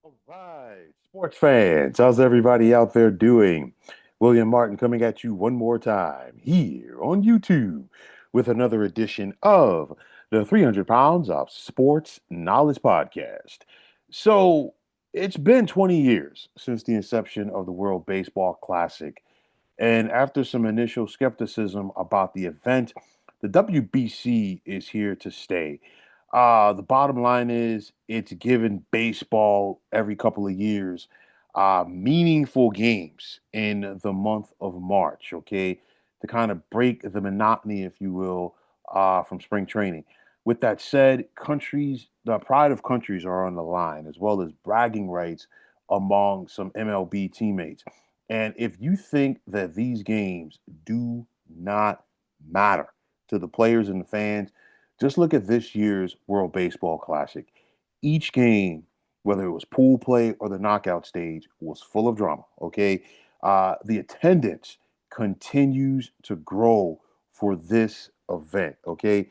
All right, sports fans, how's everybody out there doing? William Martin coming at you one more time here on YouTube with another edition of the 300 Pounds of Sports Knowledge Podcast. So, it's been 20 years since the inception of the World Baseball Classic, and after some initial skepticism about the event, the WBC is here to stay. The bottom line is it's given baseball every couple of years meaningful games in the month of March, okay, to kind of break the monotony, if you will, from spring training. With that said, countries, the pride of countries are on the line, as well as bragging rights among some MLB teammates. And if you think that these games do not matter to the players and the fans, just look at this year's World Baseball Classic. Each game, whether it was pool play or the knockout stage, was full of drama. Okay. The attendance continues to grow for this event. Okay.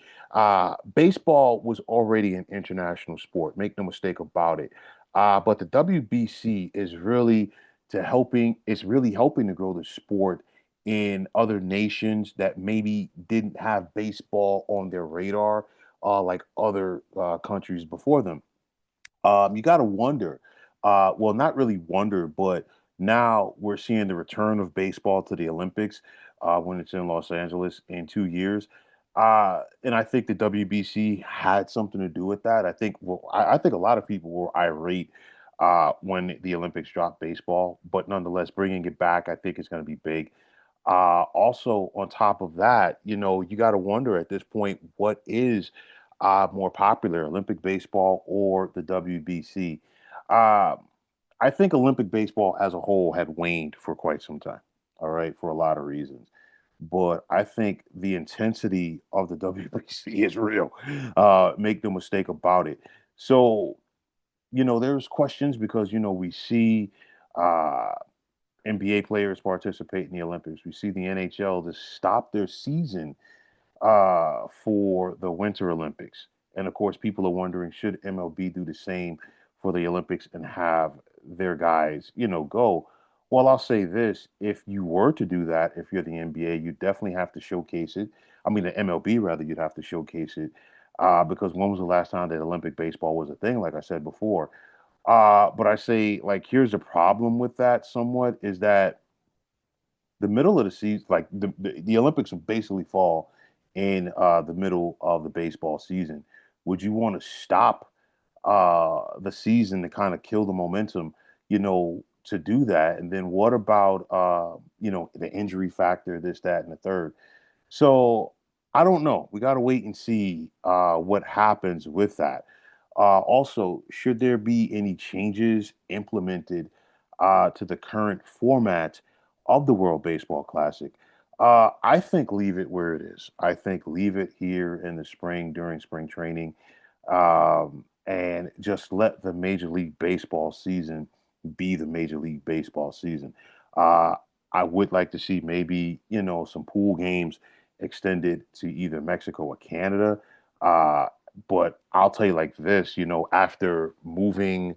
Baseball was already an international sport, make no mistake about it. But the WBC is really it's really helping to grow the sport in other nations that maybe didn't have baseball on their radar, like other countries before them. You got to wonder. Well, not really wonder, but now we're seeing the return of baseball to the Olympics when it's in Los Angeles in 2 years. And I think the WBC had something to do with that. I think a lot of people were irate when the Olympics dropped baseball, but nonetheless, bringing it back, I think is going to be big. Also, on top of that, you got to wonder at this point what is more popular, Olympic baseball or the WBC. Uh, I think Olympic baseball as a whole had waned for quite some time, all right, for a lot of reasons. But I think the intensity of the WBC is real. Make no mistake about it. So, there's questions because, we see uh, NBA players participate in the Olympics. We see the NHL just stop their season for the Winter Olympics. And of course, people are wondering should MLB do the same for the Olympics and have their guys, go? Well, I'll say this if you were to do that, if you're the NBA, you definitely have to showcase it. I mean, the MLB, rather, you'd have to showcase it because when was the last time that Olympic baseball was a thing, like I said before? But I say, like, here's the problem with that somewhat is that the middle of the season, like the Olympics basically fall in the middle of the baseball season. Would you want to stop the season to kind of kill the momentum, to do that? And then what about, the injury factor, this, that, and the third? So I don't know. We got to wait and see what happens with that. Also, should there be any changes implemented to the current format of the World Baseball Classic? I think leave it where it is. I think leave it here in the spring during spring training, and just let the Major League Baseball season be the Major League Baseball season. Uh, I would like to see maybe, some pool games extended to either Mexico or Canada. Uh, but I'll tell you like this, after moving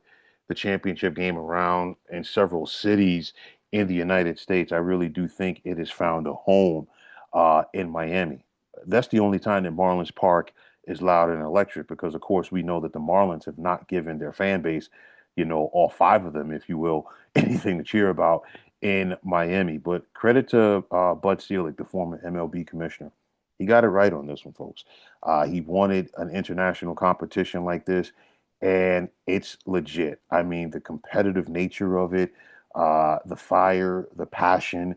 the championship game around in several cities in the United States, I really do think it has found a home in Miami. That's the only time that Marlins Park is loud and electric because, of course, we know that the Marlins have not given their fan base, all five of them, if you will, anything to cheer about in Miami. But credit to Bud Selig, the former MLB commissioner. He got it right on this one, folks. He wanted an international competition like this, and it's legit. I mean, the competitive nature of it, the fire, the passion,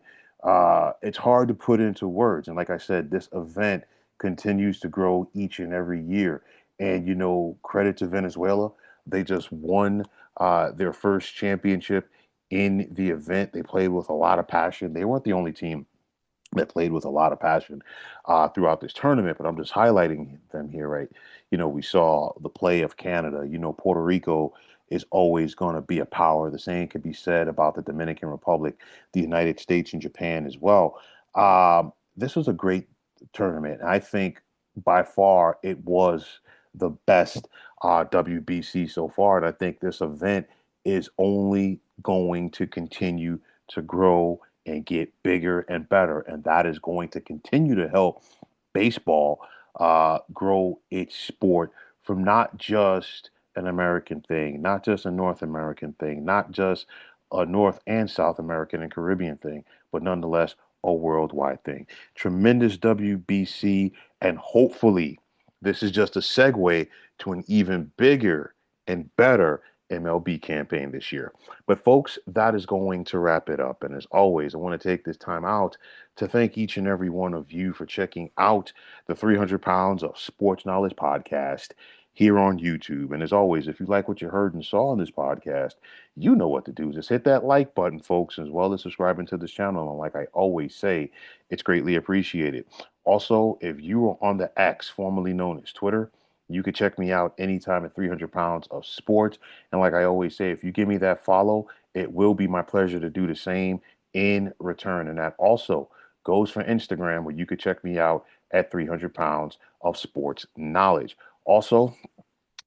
it's hard to put into words. And like I said, this event continues to grow each and every year. And, credit to Venezuela. They just won their first championship in the event. They played with a lot of passion. They weren't the only team that played with a lot of passion throughout this tournament, but I'm just highlighting them here, right? We saw the play of Canada. Puerto Rico is always going to be a power. The same can be said about the Dominican Republic, the United States, and Japan as well. This was a great tournament. I think by far it was the best WBC so far. And I think this event is only going to continue to grow and get bigger and better. And that is going to continue to help baseball grow its sport from not just an American thing, not just a North American thing, not just a North and South American and Caribbean thing, but nonetheless a worldwide thing. Tremendous WBC, and hopefully this is just a segue to an even bigger and better MLB campaign this year. But folks, that is going to wrap it up. And as always, I want to take this time out to thank each and every one of you for checking out the 300 Pounds of Sports Knowledge podcast here on YouTube. And as always, if you like what you heard and saw on this podcast, you know what to do. Just hit that like button, folks, as well as subscribing to this channel. And like I always say, it's greatly appreciated. Also, if you are on the X, formerly known as Twitter, you can check me out anytime at 300 Pounds of Sports. And like I always say, if you give me that follow, it will be my pleasure to do the same in return. And that also goes for Instagram, where you could check me out at 300 Pounds of Sports Knowledge. Also,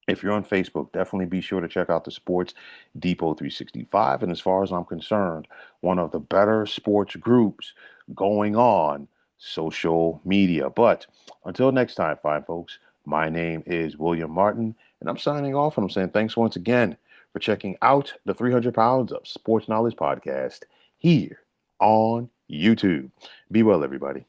if you're on Facebook, definitely be sure to check out the Sports Depot 365. And as far as I'm concerned, one of the better sports groups going on social media. But until next time, fine folks, my name is William Martin, and I'm signing off. And I'm saying thanks once again for checking out the 300 Pounds of Sports Knowledge podcast here on YouTube. Be well, everybody.